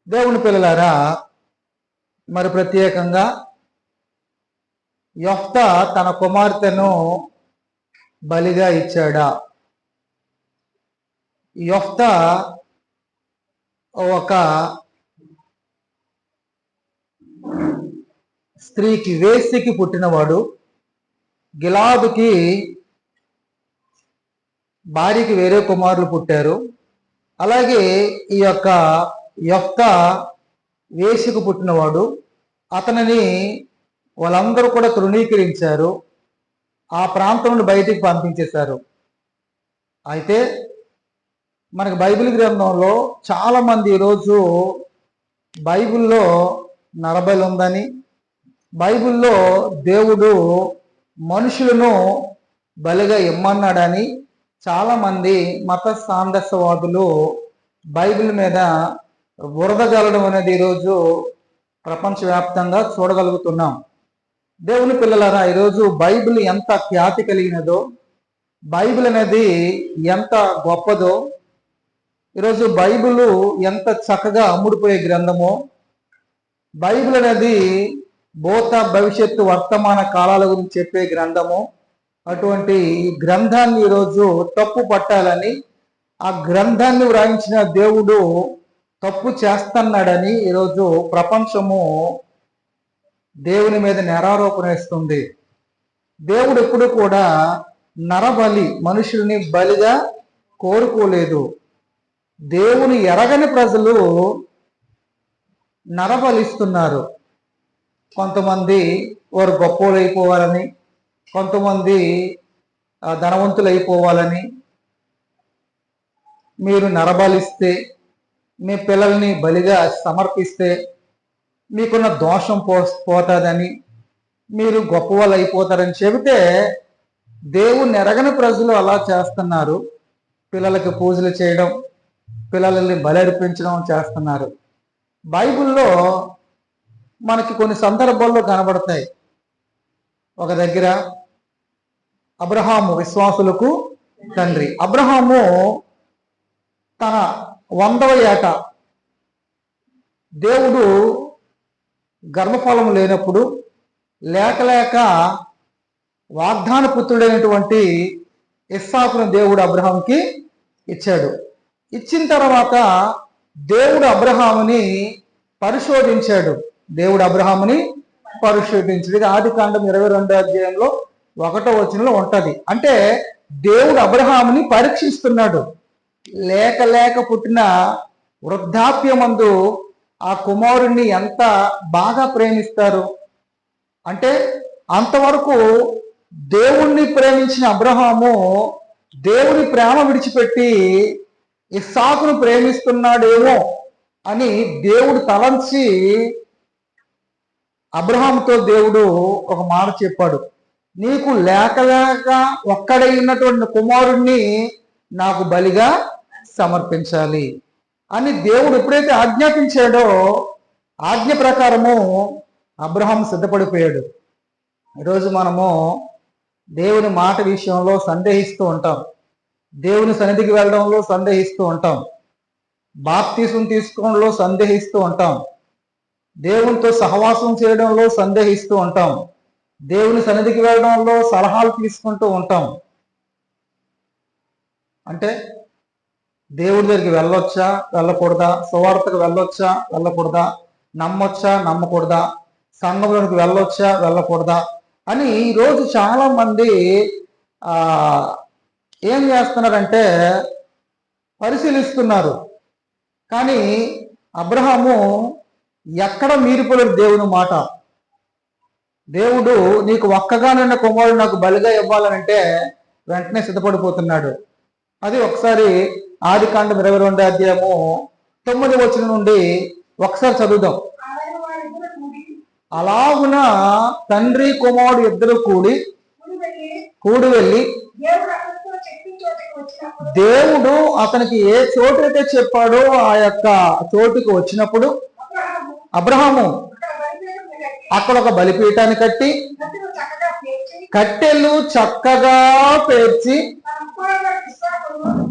దేవుని పిల్లలారా, మరి ప్రత్యేకంగా యెఫ్తా తన కుమార్తెను బలిగా ఇచ్చాడా? యెఫ్తా ఒక స్త్రీకి, వేశ్యకి పుట్టినవాడు. గిలాదుకి భార్యకి వేరే కుమారులు పుట్టారు. అలాగే ఈ యొక్క యెఫ్తా వేశ్యకు పుట్టినవాడు. అతనిని వాళ్ళందరూ కూడా తృణీకరించారు, ఆ ప్రాంతం నుండి బయటికి పంపించేశారు. అయితే మనకి బైబిల్ గ్రంథంలో చాలామంది ఈరోజు బైబిల్లో నరబలి ఉందని, బైబిల్లో దేవుడు మనుషులను బలిగా ఇమ్మన్నాడని చాలామంది మత సాందస్యవాదులు బైబిల్ మీద బురద జల్లడం అనేది ఈరోజు ప్రపంచవ్యాప్తంగా చూడగలుగుతున్నాం. దేవుని పిల్లలారా, ఈరోజు బైబిల్ ఎంత ఖ్యాతి కలిగినదో, బైబిల్ అనేది ఎంత గొప్పదో, ఈరోజు బైబిల్ ఎంత చక్కగా అమ్ముడుపోయే గ్రంథమో, బైబిల్ అనేది భూత భవిష్యత్తు వర్తమాన కాలాల గురించి చెప్పే గ్రంథము. అటువంటి గ్రంథాన్ని ఈరోజు తప్పు పట్టాలని, ఆ గ్రంథాన్ని వ్రాయించిన దేవుడు తప్పు చేస్తున్నాడని ఈరోజు ప్రపంచము దేవుని మీద నేరారోపణ వేస్తుంది. దేవుడు ఎప్పుడు కూడా నరబలి, మనుషుల్ని బలిగా కోరుకోలేదు. దేవుని ఎరగని ప్రజలు నరబలిస్తున్నారు. కొంతమంది వారు గొప్పలు అయిపోవాలని, కొంతమంది ధనవంతులు అయిపోవాలని మీరు నరబలిస్తే, మీ పిల్లల్ని బలిగా సమర్పిస్తే మీకున్న దోషం పోతుందని, మీరు గొప్ప వాళ్ళు అయిపోతారని చెబితే దేవుని ఎరగని ప్రజలు అలా చేస్తున్నారు. పిల్లలకి పూజలు చేయడం, పిల్లల్ని బలి అర్పించడం చేస్తున్నారు. బైబిల్లో మనకి కొన్ని సందర్భాల్లో కనబడతాయి. ఒక దగ్గర అబ్రహాము విశ్వాసులకు తండ్రి. అబ్రహాము తన 100వ ఏట దేవుడు గర్భఫలం లేనప్పుడు లేక వాగ్దాన పుత్రుడైనటువంటి ఇస్సాకును దేవుడు అబ్రహాంకి ఇచ్చాడు. ఇచ్చిన తర్వాత దేవుడు అబ్రహాముని పరిశోధించాడు. ఇది ఆదికాండం 22వ అధ్యాయంలో 1వ వచనంలో ఉంటది. అంటే దేవుడు అబ్రహాముని పరీక్షిస్తున్నాడు. లేక పుట్టిన వృద్ధాప్యమందు ఆ కుమారుణ్ణి ఎంత బాగా ప్రేమిస్తారు అంటే, అంతవరకు దేవుణ్ణి ప్రేమించిన అబ్రహాము దేవుని ప్రేమ విడిచిపెట్టి ఇస్సాకును ప్రేమిస్తున్నాడేమో అని దేవుడు తలంచి అబ్రహాముతో దేవుడు ఒక మాట చెప్పాడు. నీకు లేక ఒక్కడై ఉన్నటువంటి కుమారుణ్ణి నాకు బలిగా సమర్పించాలి అని దేవుడు ఎప్పుడైతే ఆజ్ఞాపించాడో, ఆజ్ఞ ప్రకారము అబ్రహాం సిద్ధపడిపోయాడు. ఈరోజు మనము దేవుని మాట విషయంలో సందేహిస్తూ ఉంటాం, దేవుని సన్నిధికి వెళ్ళడంలో సందేహిస్తూ ఉంటాం, బాప్తీసం తీసుకోవడంలో సందేహిస్తూ ఉంటాం, దేవునితో సహవాసం చేయడంలో సందేహిస్తూ ఉంటాం, దేవుని సన్నిధికి వెళ్ళడంలో సలహాలు తీసుకుంటూ ఉంటాం. అంటే దేవుడి దగ్గరికి వెళ్ళొచ్చా వెళ్ళకూడదా, సువార్తకు వెళ్ళొచ్చా వెళ్ళకూడదా, నమ్మొచ్చా నమ్మకూడదా, సంఘంలోకి వెళ్ళొచ్చా వెళ్ళకూడదా అని ఈరోజు చాలా మంది ఏం చేస్తున్నారంటే పరిశీలిస్తున్నారు. కానీ అబ్రహాము ఎక్కడ మీరిపోలేదు దేవుని మాట. దేవుడు నీకు ఒక్కగానున్న కుమారుడు నాకు బలిగా ఇవ్వాలనంటే వెంటనే సిద్ధపడిపోతున్నాడు. అది ఒకసారి ఆదికాండం 22వ అధ్యాయము 9వ వచనం నుండి ఒకసారి చదువుదాం. అలాగున తండ్రి కుమారుడు ఇద్దరు కూడి వెళ్ళి దేవుడు అతనికి ఏ చోటు అయితే చెప్పాడో ఆ యొక్క చోటుకు వచ్చినప్పుడు అబ్రహాము అక్కడ ఒక బలిపీఠాన్ని కట్టి కట్టెలు చక్కగా పేర్చి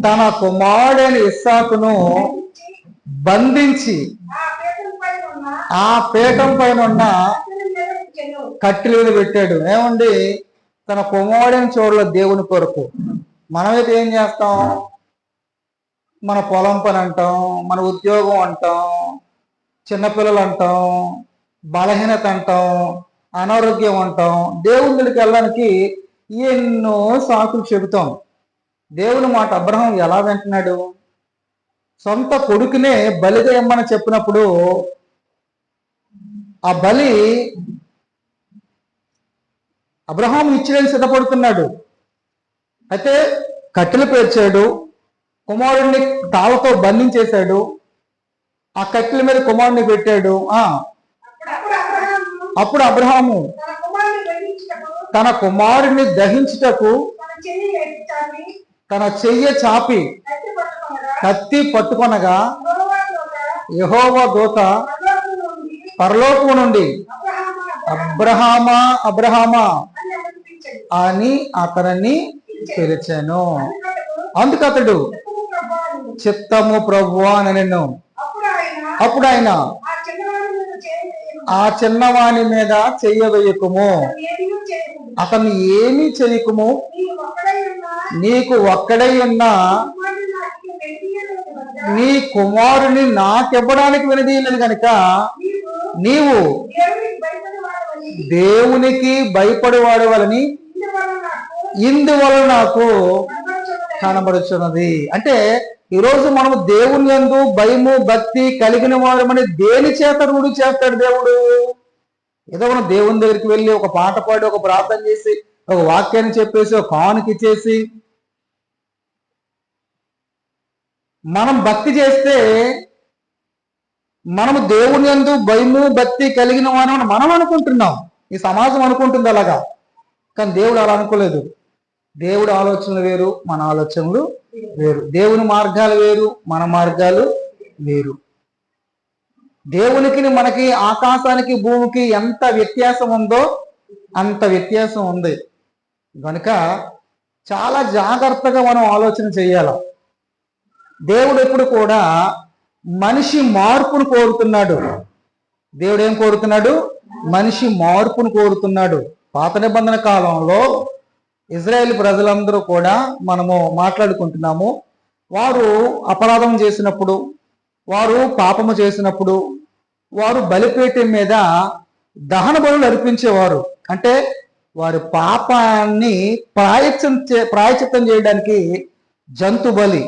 తన కుమారుడైన ఇస్సాకును బంధించి ఆ పీఠం పైన ఉన్న కట్టెల మీద పెట్టాడు. ఏమండి, తన కుమారుడిని చూడలే దేవుని కొరకు. మనమైతే ఏం చేస్తాం? మన పొలం పని అంటాం, మన ఉద్యోగం అంటాం, చిన్నపిల్లలు అంటాం, బలహీనత అంటాం, అనారోగ్యం అంటాం. దేవుని దగ్గరికి వెళ్ళడానికి ఎన్నో సాకులు చెబుతాం. దేవుని మాట అబ్రహాం ఎలా వింటున్నాడు? సొంత కొడుకునే బలిగా ఇమ్మని చెప్పినప్పుడు ఆ బలి అబ్రహాం ఇచ్చడానికి సిద్ధపడుతున్నాడు. అయితే కట్టెలు పేర్చాడు, కుమారుడిని తాళతో బంధించేశాడు, ఆ కట్టెల మీద కుమారుడిని పెట్టాడు. అప్పుడు అబ్రహాము తన కుమారుడిని దహించుటకు తన చెయ్య చాపి కత్తి పట్టుకొనగా యెహోవా దూత పరలోకము నుండి అబ్రహామా అబ్రహామా అని అతనిని పిలిచాను. అందుకు అతడు చిత్తము ప్రభువా అని నేను. అప్పుడు ఆయన ఆ చిన్నవాని మీద చెయ్యవేయకుము, అతను ఏమీ చేయకుము, నీకు ఒక్కడై ఉన్న నీ కుమారుని నాకివ్వడానికి వినదీయలేదు కనుక నీవు దేవునికి భయపడేవాడు వలని ఇందువల్ల నాకు కనబడుచున్నది. అంటే ఈరోజు మనము దేవుని యందు భయము భక్తి కలిగిన వారమని దేని చేత రూఢి చేస్తాడు దేవుడు? ఏదో మనం దేవుని దగ్గరికి వెళ్ళి ఒక పాట పాడి, ఒక ప్రార్థన చేసి, ఒక వాక్యాన్ని చెప్పేసి, ఒక కానుక ఇచ్చేసి మనం భక్తి చేస్తే మనము దేవుని యందు భయము భక్తి కలిగిన వారమని మనం అనుకుంటున్నాం. ఈ సమాజం అనుకుంటుంది అలాగా. కానీ దేవుడు అలా అనుకోలేదు. దేవుడు ఆలోచనలు వేరు, మన ఆలోచనలు వేరు. దేవుని మార్గాలు వేరు, మన మార్గాలు వేరు. దేవునికి మనకి ఆకాశానికి భూమికి ఎంత వ్యత్యాసం ఉందో అంత వ్యత్యాసం ఉంది. కనుక చాలా జాగ్రత్తగా మనం ఆలోచన చేయాలి. దేవుడు ఎప్పుడు కూడా మనిషి మార్పును కోరుతున్నాడు. దేవుడు ఏం కోరుతున్నాడు? మనిషి మార్పును కోరుతున్నాడు. పాత నిబంధన కాలంలో ఇజ్రాయేల్ ప్రజలందరూ కూడా మనము మాట్లాడుకుంటున్నాము. వారు అపరాధం చేసినప్పుడు, వారు పాపము చేసినప్పుడు, వారు బలిపీఠం మీద దహన బలులు అర్పించేవారు. అంటే వారి పాపాన్ని ప్రాయచిత్తం చేయడానికి జంతు బలి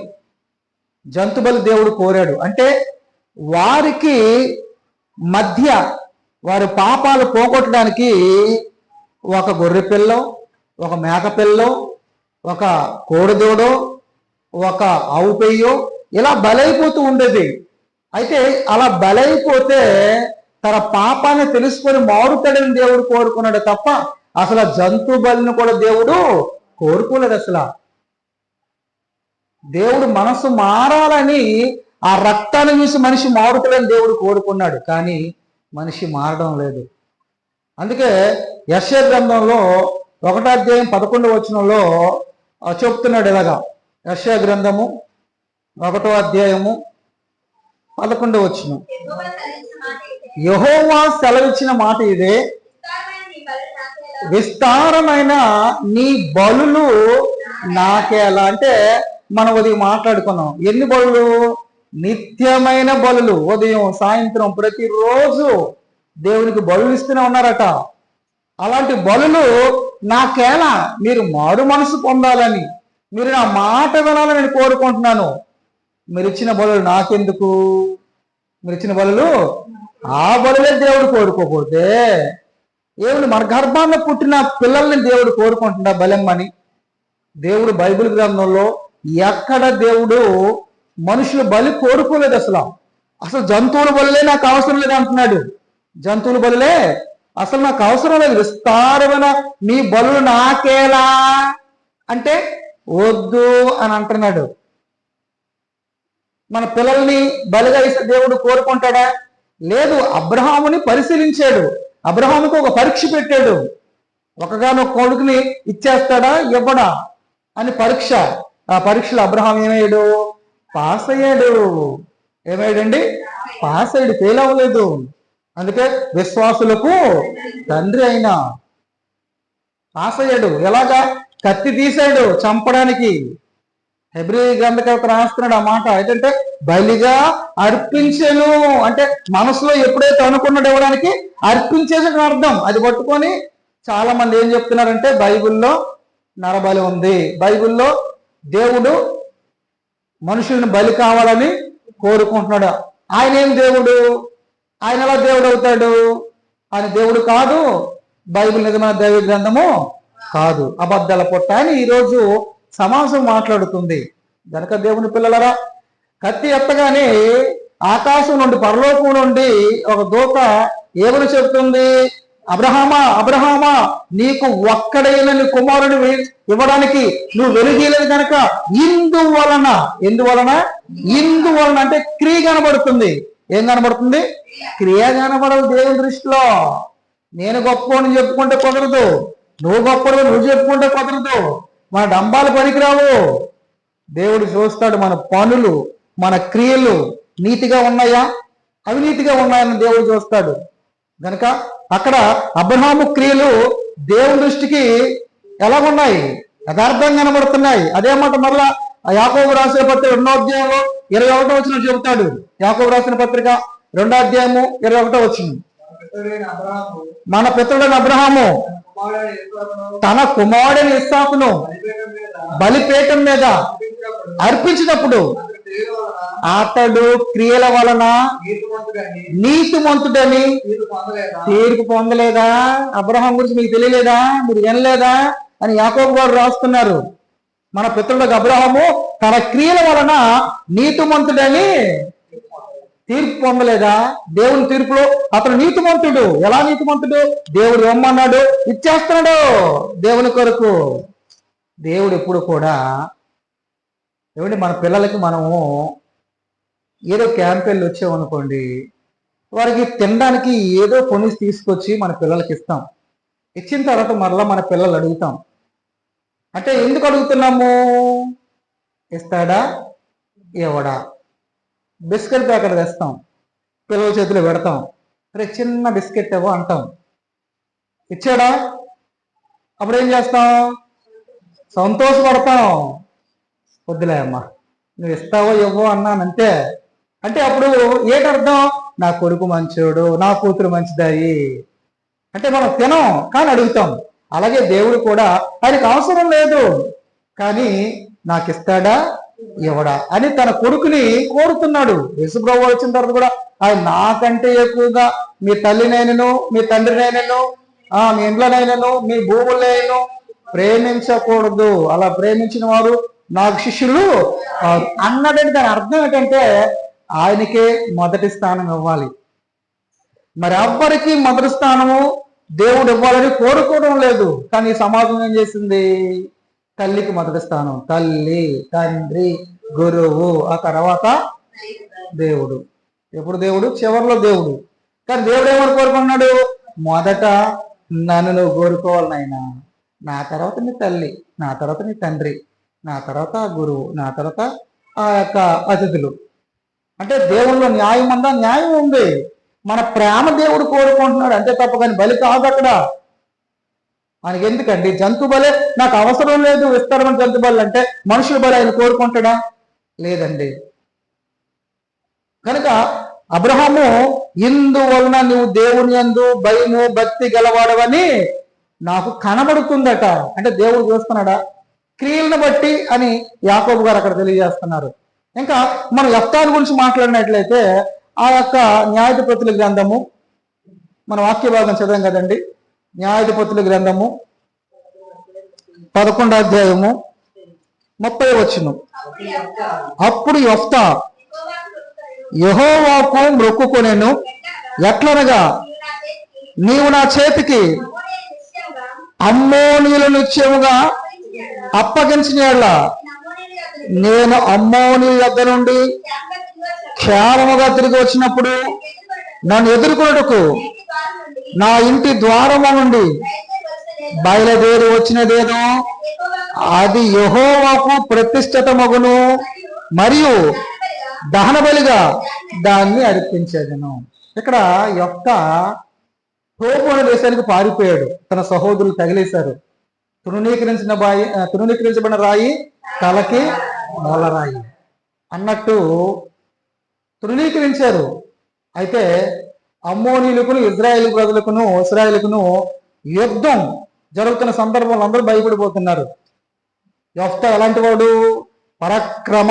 దేవుడు కోరాడు. అంటే వారికి మధ్య వారి పాపాలు పోగొట్టడానికి ఒక గొర్రె పిల్ల, ఒక మేక పిల్ల, ఒక కోడిదూడో, ఒక ఆవు పెయ్యో ఇలా బలైపోతూ ఉండేది. అయితే అలా బలైపోతే తన పాపాన్ని తెలుసుకొని మారుతాడని దేవుడు కోరుకున్నాడు తప్ప అసలు జంతు బలిని కూడా దేవుడు కోరుకోలేదు. అసలు దేవుడు మనసు మారాలని, ఆ రక్తాన్ని చూసి మనిషి మారుతాడని దేవుడు కోరుకున్నాడు. కానీ మనిషి మారడం లేదు. అందుకే యెషయా గ్రంథంలో 1వ అధ్యాయం 11వ వచనంలో చెప్తున్నాడు ఇలాగా. యెషయా గ్రంథము 1వ అధ్యాయము 11వ వచనం, యెహోవా సెలవిచ్చిన మాట ఇదే, విస్తారమైన నీ బలులు నాకేలా. అంటే మనం ఉదయం మాట్లాడుకున్నాం, ఎన్ని బలులు? నిత్యమైన బలులు. ఉదయం సాయంత్రం ప్రతిరోజు దేవునికి బలులు ఇస్తూనే ఉన్నారట. అలాంటి బలులు నాకేలా? మీరు మారు మనసు పొందాలని, మీరు నా మాట వినాలని నేను కోరుకుంటున్నాను. మీరు ఇచ్చిన బలులు నాకెందుకు? మీరు ఇచ్చిన బలులు ఆ బలులే దేవుడు కోరుకోకపోతే ఏమిటి? మన గర్భాన్ని పుట్టిన పిల్లల్ని దేవుడు కోరుకుంటున్నా బలెమ్మని? దేవుడు బైబిల్ గ్రంథంలో ఎక్కడ దేవుడు మనుషులు బలి కోరుకోలేదు. అసలు జంతువుల బలులే నాకు అవసరం లేదు అంటున్నాడు. జంతువుల బలులే అసలు నాకు అవసరం లేదు. విస్తారమైన నీ బలులు నాకేలా అంటే వద్దు అని అంటున్నాడు. మన పిల్లల్ని బలిగా ఇస్తే దేవుడు కోరుకుంటాడా? లేదు. అబ్రహాముని పరిశీలించాడు. అబ్రహాముకు ఒక పరీక్ష పెట్టాడు. ఒకగానొక కొడుకుని ఇచ్చేస్తాడా ఇవ్వడా అని పరీక్ష. ఆ పరీక్షలో అబ్రహాం ఏమయ్యాడు? పాస్ అయ్యాడు. ఏమయ్యాడండి? పాస్ అయ్యాడు, ఫెయిల్ అవ్వలేదు. అందుకే విశ్వాసులకు తండ్రి అయినా రాసయ్యాడు. ఎలాగా? కత్తి తీశాడు చంపడానికి. హెబ్రీ గ్రంథకర్త రాస్తున్నాడు ఆ మాట. ఏంటంటే బలిగా అర్పించెను అంటే మనసులో ఎప్పుడైతే అనుకున్నాడు ఇవ్వడానికి అర్పించేసిన అర్థం. అది పట్టుకొని చాలా మంది ఏం చెప్తున్నారంటే బైబిల్లో నరబలి ఉంది, బైబిల్లో దేవుడు మనుషులను బలి కావాలని కోరుకుంటున్నాడు. ఆయన ఏం దేవుడు? ఆయన ఎలా దేవుడు అవుతాడు? ఆయన దేవుడు కాదు, బైబిల్ నిజమైన దైవ గ్రంథము కాదు, అబద్ధాల పొట్ట అని ఈరోజు సమాజం మాట్లాడుతుంది. గనక దేవుని పిల్లలరా, కత్తి ఎత్తగానే ఆకాశం నుండి పరలోకం నుండి ఒక దూత ఏమని చెప్తుంది? అబ్రహామా అబ్రహామా, నీకు ఒక్కడైన నీ కుమారుని ఇవ్వడానికి నువ్వు వెలుగీలేదు కనుక ఇందువలన అంటే క్రియ కనబడుతుంది. ఏం కనబడుతుంది? క్రియ కనబడదు దేవుని దృష్టిలో. నేను గొప్పని చెప్పుకుంటే కుదరదు, నువ్వు గొప్పడు నువ్వు చెప్పుకుంటే కుదరదు, మన డంబాలు పనికిరావు. దేవుడు చూస్తాడు మన పనులు, మన క్రియలు నీతిగా ఉన్నాయా అవినీతిగా ఉన్నాయని దేవుడు చూస్తాడు. గనక అక్కడ అబ్రహాము క్రియలు దేవుని దృష్టికి ఎలా ఉన్నాయి? యథార్థంగా కనబడుతున్నాయి. అదే మాట మరలా యాకోబు రాసిన పత్రిక 2వ అధ్యాయంలో 21వ వచనం చెబుతాడు. యాకోబు రాసిన పత్రిక 2వ అధ్యాయము 21వ వచనం, మన పితరుడైన అబ్రహాము తన కుమారుడైన ఇస్సాకును బలిపీఠం మీద అర్పించినప్పుడు అతడు క్రియల వలన నీతిమంతుడని తీర్పు పొందలేదా? అబ్రహాం గురించి మీకు తెలియలేదా? మీరు వినలేదా అని యాకోబు గారు రాస్తున్నారు. మన పితరులకు అబ్రహాము తన క్రియల వలన నీతిమంతుడని తీర్పు పొందలేదా? దేవుని తీర్పులో అతను నీతిమంతుడు. ఎలా నీతిమంతుడు? దేవుడు ఇవ్వమన్నాడు, ఇచ్చేస్తున్నాడు దేవుని కొరకు. దేవుడు ఎప్పుడు కూడా ఏమంటే మన పిల్లలకి మనము ఏదో క్యాంప్ వెళ్ళి వచ్చామనుకోండి, వారికి తినడానికి ఏదో కొనిసి తీసుకొచ్చి మన పిల్లలకి ఇస్తాం. ఇచ్చిన తర్వాత మరలా మన పిల్లలు అడుగుతాం. అంటే ఎందుకు అడుగుతున్నాము? ఇస్తాడా ఇవ్వడా? బిస్కెట్ ప్యాకెట్ తెస్తాం, పిల్లల చేతిలో పెడతాం, అరే చిన్న బిస్కెట్ ఏవో అంటాం, ఇచ్చాడా? అప్పుడు ఏం చేస్తాం? సంతోషపడతాం. వద్దులే అమ్మా, నువ్వు ఇస్తావో ఇవ్వో అన్నానంతే. అంటే అప్పుడు ఏంటర్థం? నా కొడుకు మంచోడు, నా కూతురు మంచిదాయి అంటే మనం తినం కానీ అడుగుతాం. అలాగే దేవుడు కూడా ఆయనకు అవసరం లేదు కానీ నాకు ఇస్తాడా ఇవ్వడా అని తన కొడుకుని కోరుతున్నాడు. యేసుప్రభువు వచ్చిన తర్వాత కూడా ఆయన నాకంటే ఎక్కువగా మీ తల్లినైనను మీ తండ్రినైనను మీ ఇంట్లోనైనను మీ భూములైనను ప్రేమించకూడదు, అలా ప్రేమించిన వారు నాకు శిష్యులు అన్నదంటే దాని అర్థం ఏంటంటే ఆయనకే మొదటి స్థానం ఇవ్వాలి. మరి ఎవ్వరికి మొదటి స్థానము దేవుడు ఇవ్వాలని కోరుకోవడం లేదు. కానీ ఈ సమాజం ఏం చేసింది? తల్లికి మొదటి స్థానం, తల్లి, తండ్రి, గురువు, ఆ తర్వాత దేవుడు. ఎప్పుడు దేవుడు? చివరిలో దేవుడు. కానీ దేవుడు ఏమని కోరుకున్నాడు? మొదట నన్ను నువ్వు కోరుకోవాలి నాయనా, నా తర్వాత నీ తల్లి, నా తర్వాత నీ తండ్రి, నా తర్వాత గురువు, నా తర్వాత ఆ యొక్క అతిథులు. అంటే దేవుళ్ళలో న్యాయం ఉందా? న్యాయం ఉంది. మన ప్రేమ దేవుడు కోరుకుంటున్నాడు అంతే తప్ప కానీ బలి కాదు అక్కడ. ఆయనకి ఎందుకండి జంతు బలే నాకు అవసరం లేదు, విస్తారమైన జంతు బలి అంటే మనుషుల బలి ఆయన కోరుకుంటాడా? లేదండి. కనుక అబ్రహాము ఇందువలన నువ్వు దేవుని యందు భయము భక్తి గలవాడవని నాకు కనబడుతుందట. అంటే దేవుడు చూస్తున్నాడా? క్రియలను బట్టి అని యాకోబు గారు అక్కడ తెలియజేస్తున్నారు. ఇంకా మనం యెఫ్తాను గురించి మాట్లాడినట్లయితే ఆ యొక్క న్యాయాధిపతుల గ్రంథము మన వాక్య భాగం చదివాం కదండి. న్యాయాధిపతుల గ్రంథము 11వ అధ్యాయము 30వ వచనం, అప్పుడు యెఫ్తా యెహోవాకు మొక్కుకొనెను, ఎట్లనగా నీవు నా చేతికి అమ్మోనీయులను నిశ్చయముగా అప్పగించిన యెడల నేను అమ్మోనీయుల వద్ద నుండి క్షేమముగా తిరిగి వచ్చినప్పుడు నన్ను ఎదుర్కొనుటకు నా ఇంటి ద్వారము నుండి బయలుదేరి వచ్చినదేదో అది యెహోవాకు ప్రతిష్ఠితమగును, మరియు దహన బలిగా దాన్ని అర్పించేదను. ఇక్కడ యెఫ్తా తోపు అనే దేశానికి పారిపోయాడు. తన సహోదరులు తగిలేశారు. తృణీకరించబడిన రాయి తలకి మూలరాయి అన్నట్టు తృణీకరించారు. అయితే అమ్మోనీయులకును ఇశ్రాయేలుకును యుద్ధం జరుగుతున్న సందర్భంలో అందరూ భయపడిపోతున్నారు. యెఫ్తా ఎలాంటి వాడు? పరాక్రమ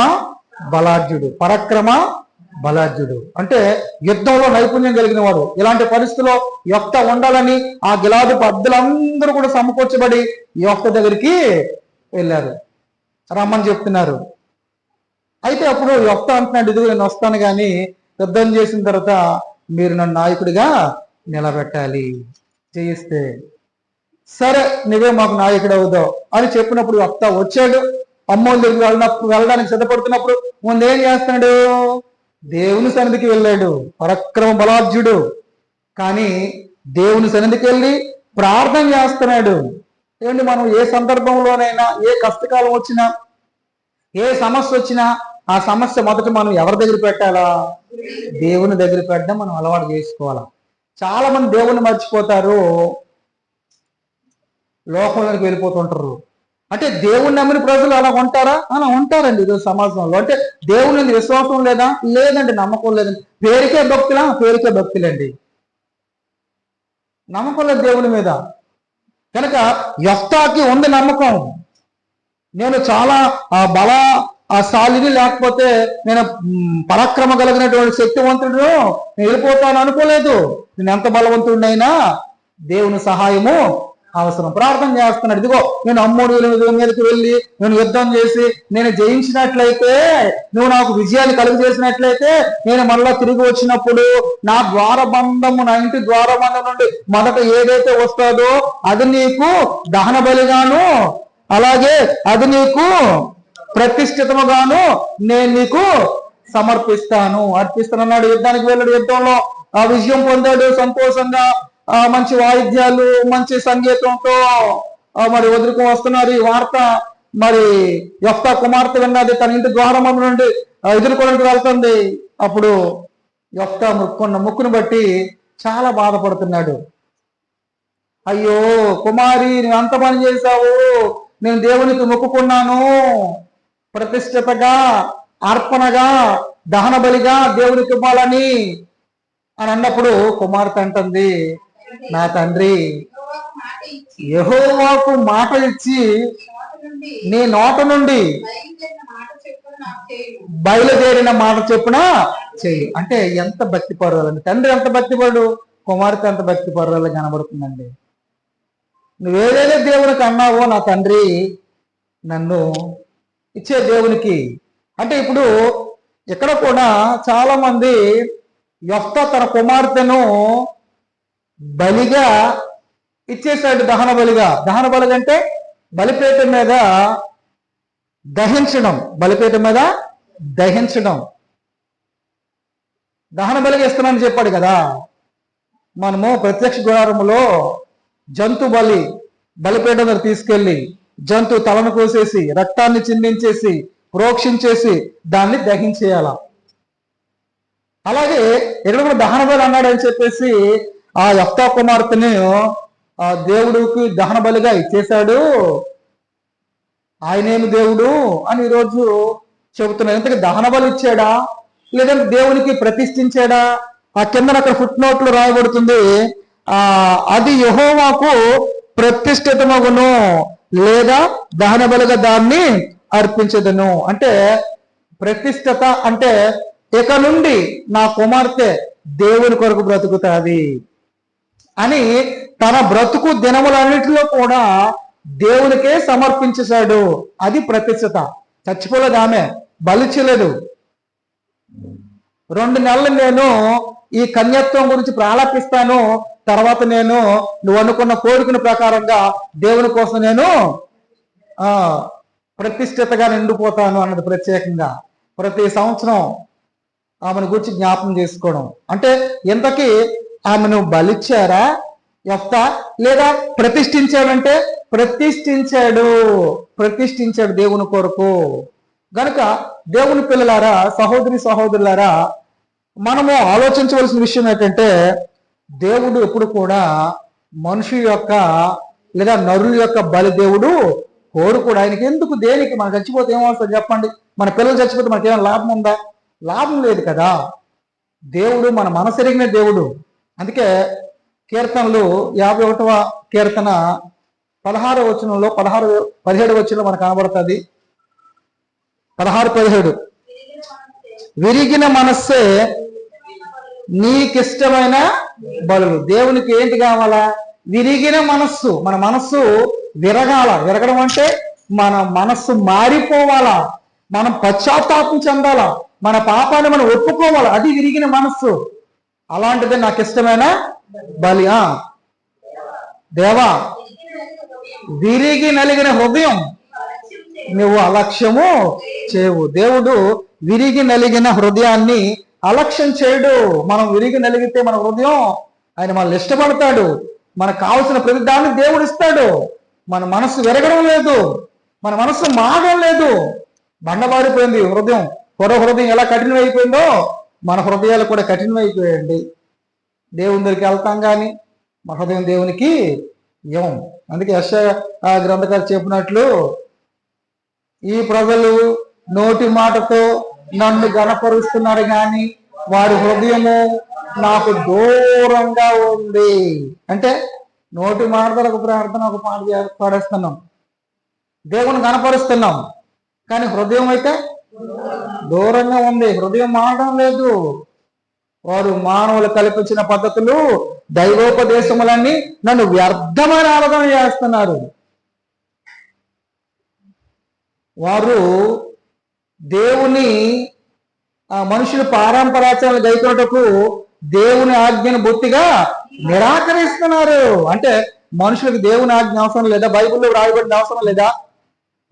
బలాఢ్యుడు అంటే యుద్ధంలో నైపుణ్యం కలిగిన వాడు. ఇలాంటి పరిస్థితిలో యెఫ్తా ఉండాలని ఆ గిలాదు పెద్దలందరూ కూడా సమకూర్చబడి యెఫ్తా దగ్గరికి వెళ్ళారు, రమ్మని చెప్తున్నారు. అయితే అప్పుడు యెఫ్తా అంటున్నాడు, ఇదిగో నేను వస్తాను కానీ యుద్ధం చేసిన తర్వాత మీరు నన్ను నాయకుడిగా నిలబెట్టాలి, చేయిస్తే సరే నువ్వే మాకు నాయకుడు అవుతావు అని చెప్పినప్పుడు యెఫ్తా వచ్చాడు. అమ్మోని దగ్గరికి వెళ్ళడానికి సిద్ధపడుతున్నప్పుడు ముందేం చేస్తున్నాడు? దేవుని సన్నిధికి వెళ్ళాడు. పరాక్రమ బలాఢ్యుడు కానీ దేవుని సన్నిధికి వెళ్ళి ప్రార్థన చేస్తున్నాడు. ఏమండి, మనం ఏ సందర్భంలోనైనా, ఏ కష్టకాలం వచ్చినా, ఏ సమస్య వచ్చినా ఆ సమస్య మొదట మనం ఎవరి దగ్గర పెట్టాలా? దేవుని దగ్గర పెట్టడం మనం అలవాటు చేసుకోవాలా. చాలా మంది దేవుణ్ణి మర్చిపోతారు, లోకంలోకి వెళ్ళిపోతుంటారు. అంటే దేవుణ్ణి నమ్మిన ప్రజలు అలా ఉంటారా? అలా ఉంటారండి ఈరోజు సమాజంలో. అంటే దేవుని విశ్వాసం లేదా? లేదండి, నమ్మకం లేదండి. పేరుకే భక్తులండి, నమ్మకం లేదు దేవుని మీద. కనుక యెఫ్తాకి ఉంది నమ్మకం. నేను చాలా శాలిని, లేకపోతే నేను పరాక్రమ కలిగినటువంటి శక్తివంతుడు, నేను వెళ్ళిపోతాను అనుకోలేదు. నేను ఎంత బలవంతుడినైనా దేవుని సహాయము అవసరం. ప్రార్థన చేస్తున్నాడు. ఇదిగో నేను అమ్మోనీయుల మీదకి వెళ్ళి నేను యుద్ధం చేసి నేను జయించినట్లయితే, నువ్వు నాకు విజయాన్ని కలుగజేసినట్లయితే, నేను మళ్ళా తిరిగి వచ్చినప్పుడు నా ఇంటి ద్వారబంధం నుండి మొదట ఏదైతే వస్తుందో అది నీకు దహన బలిగాను, అలాగే అది నీకు ప్రతిష్ఠితముగాను నేను నీకు అర్పిస్తానన్నాడు. యుద్ధానికి వెళ్ళాడు. యుద్ధంలో ఆ విజయం పొందాడు. సంతోషంగా మంచి వాయిద్యాలు, మంచి సంగీతంతో మరి వదులుకు వస్తున్నారు. ఈ వార్త మరి యెఫ్తా కుమార్తె విన్నది. తన ఇంటి ద్వారం నుండి ఎదుర్కోవడానికి వెళ్తుంది. అప్పుడు యెఫ్తా ముక్కును బట్టి చాలా బాధపడుతున్నాడు. అయ్యో కుమారి, నువ్వు ఎంత పని చేశావు? నేను దేవునికి మొక్కుకున్నాను, ప్రతిష్ఠితగా, అర్పణగా, దహన బలిగా దేవునికి ఇవ్వాలని అని అన్నప్పుడు కుమార్తె అంటుంది, నా తండ్రి యెహోవాకు మాట ఇచ్చి నీ నోట నుండి బయలుదేరిన మాట చెప్పున చెయ్యి. అంటే ఎంత భక్తి పరువాలండి. తండ్రి ఎంత భక్తిపరుడు, కుమార్తె ఎంత భక్తి పరువాలని కనబడుతుందండి. నువ్వేదైతే దేవునికి అన్నావో, నా తండ్రి నన్ను ఇచ్చే దేవునికి. అంటే ఇప్పుడు ఇక్కడ కూడా చాలా మంది యెఫ్తా తన కుమార్తెను బలిగా ఇచ్చేసాడు, దహన బలిగా. దహన బలి అంటే బలిపీఠం మీద దహించడం. దహన బలిగా ఇస్తున్నానని చెప్పాడు కదా. మనము ప్రత్యక్ష గుడారములో జంతు బలిపీఠం మీద తీసుకెళ్లి జంతు తలను కోసేసి రక్తాన్ని చిందించేసి ప్రోక్షించేసి దాన్ని దహించేయాల. అలాగే ఇక్కడ కూడా దహన బలి అన్నాడని చెప్పేసి ఆ యెఫ్తా కుమార్తెని దేవుడికి దహన బలిగా ఇచ్చేశాడు, ఆయనేమి దేవుడు అని ఈరోజు చెబుతున్నాడు. ఇంతకీ దహన బలి ఇచ్చాడా లేదంటే దేవునికి ప్రతిష్ఠించాడా? ఆ కింద అక్కడ ఫుట్ నోట్లు రాయబడుతుంది, అది యెహోవాకు ప్రతిష్ఠితమగును లేదా దహన బలిగా దాన్ని అర్పించదును. అంటే ప్రతిష్ఠత అంటే ఇక నుండి నా కుమార్తె దేవుని కొరకు బ్రతుకుతాది అని తన బ్రతుకు దినములన్నిటిలో కూడా దేవునికే సమర్పించేశాడు. అది ప్రతిష్ఠత. చచ్చిపోలేదు ఆమె, బలిచ్చలేదు. 2 నెలలు నేను ఈ కన్యత్వం గురించి ప్రాలాపిస్తాను, తర్వాత నేను నువ్వు అనుకున్న కోరికల ప్రకారంగా దేవుని కోసం నేను ప్రతిష్ఠితగా నిండిపోతాను అన్నది ప్రత్యేకంగా ప్రతి సంవత్సరం ఆమెను గురించి జ్ఞాపకం చేసుకోవడం. అంటే ఇంతకీ ఆమెను బలిచ్చారా యెఫ్తా లేదా ప్రతిష్ఠించాడంటే ప్రతిష్ఠించాడు దేవుని కొరకు. గనుక దేవుని పిల్లలారా, సహోదరులారా, మనము ఆలోచించవలసిన విషయం ఏంటంటే దేవుడు ఎప్పుడు కూడా మనిషి యొక్క లేదా నరుల యొక్క బలి దేవుడు కోరుకోడు. ఆయనకి ఎందుకు, దేనికి? మనం చచ్చిపోతే ఏమవుతుంది చెప్పండి? మన పిల్లలు చచ్చిపోతే మనకి ఏమైనా లాభం ఉందా? లాభం లేదు కదా. దేవుడు మన మనసెరిగిన దేవుడు. అందుకే కీర్తనలు 51వ కీర్తన 16వ వచనంలో 17వ వచనంలో మనకు కనబడుతుంది. 16-17 విరిగిన మనస్సే నీకిష్టమైన బలులు. దేవునికి ఏంటి కావాలా? విరిగిన మనస్సు. మన మనస్సు విరగాల. విరగడం అంటే మన మనస్సు మారిపోవాలా, మనం పశ్చాత్తాపం చెందాలా, మన పాపాన్ని మనం ఒప్పుకోవాలా. అది విరిగిన మనస్సు. అలాంటిదే నాకు ఇష్టమైన బలి. దేవా, విరిగి నలిగిన హృదయం నువ్వు అలక్ష్యము చేయవు. దేవుడు విరిగి నలిగిన హృదయాన్ని అలక్ష్యం చేయడు. మనం విరిగి నలిగితే మన హృదయం, ఆయన మనల్ని ఇష్టపడతాడు. మనకు కావలసిన ప్రతిదాన్ని దేవుడు ఇస్తాడు. మన మనస్సు విరగడం లేదు, మన మనస్సు మారడం లేదు. బండబారిపోయింది హృదయం. హృదయం ఎలా కఠినమైపోయిందో మన హృదయాలు కూడా కఠినమైపోయాయండి. దేవుని దగ్గరికి వెళ్తాం కానీ మన హృదయం దేవునికి ఇవ్వం. అందుకే యెషయా గ్రంథకారు చెప్పినట్లు, ఈ ప్రజలు నోటి మాటతో నన్ను గణపరుస్తున్నారు కానీ వారి హృదయము నాకు దూరంగా ఉంది. అంటే నోటి మాటతో ఒక ప్రార్థన, ఒక పాట పాడేస్తున్నాం, దేవుని గణపరుస్తున్నాం, కానీ హృదయం అయితే దూరంగా ఉంది. హృదయం మారడం లేదు. వారు మానవులు కల్పించిన పద్ధతులు, దైవోపదేశములన్నీ నన్ను వ్యర్థమైన ఆరాధన చేస్తున్నారు. వారు దేవుని మనుషులు పారంపరాచారాలు గైకొనుటకు దేవుని ఆజ్ఞను బొత్తిగా నిరాకరిస్తున్నారు. అంటే మనుషులకు దేవుని ఆజ్ఞ అవసరం లేదా? బైబిల్లో రాయబడిన అవసరం లేదా?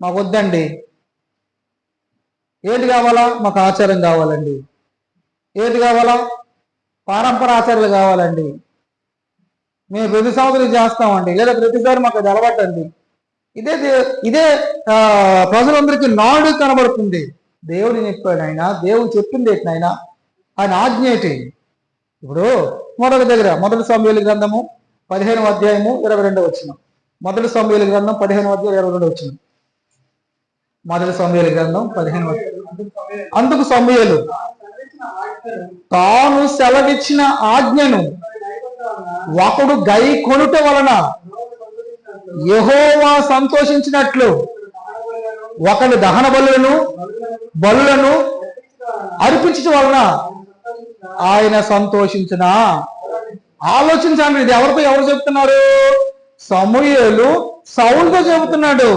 మాకు వద్దండి. ఏంటి కావాలా? మాకు ఆచారం కావాలండి. ఏంటి కావాలా? పారంపర ఆచారాలు కావాలండి. మేము ప్రతి సంవత్సరం చేస్తామండి, లేదా ప్రతిసారి మాకు అది అలవాటండి. ఇదే ప్రజలందరికీ నాడు కనబడుతుంది. దేవుడు చెప్పాడు, ఆయన దేవుడు చెప్పింది ఏంటైనా, ఆయన ఆజ్ఞ ఏంటి? ఇప్పుడు మొదటి సమూయేలు గ్రంథము 15వ అధ్యాయము 22వ వచనం. మొదటి సమూయేలు గ్రంథం 15వ అధ్యాయం 22వ వచనం. మొదటి సమూయేలు గ్రంథం 15వ. అందుకు సమూయేలు తాను సెలవిచ్చిన ఆజ్ఞను ఒకడు గై కొనుట వలన యెహోవా సంతోషించినట్లు ఒకడు దహన బలులను అర్పించడం వలన ఆయన సంతోషించిన. ఆలోచించండి, ఇది ఎవరు చెప్తున్నారు? సమూయేలు సౌలుతో చెబుతున్నాడు.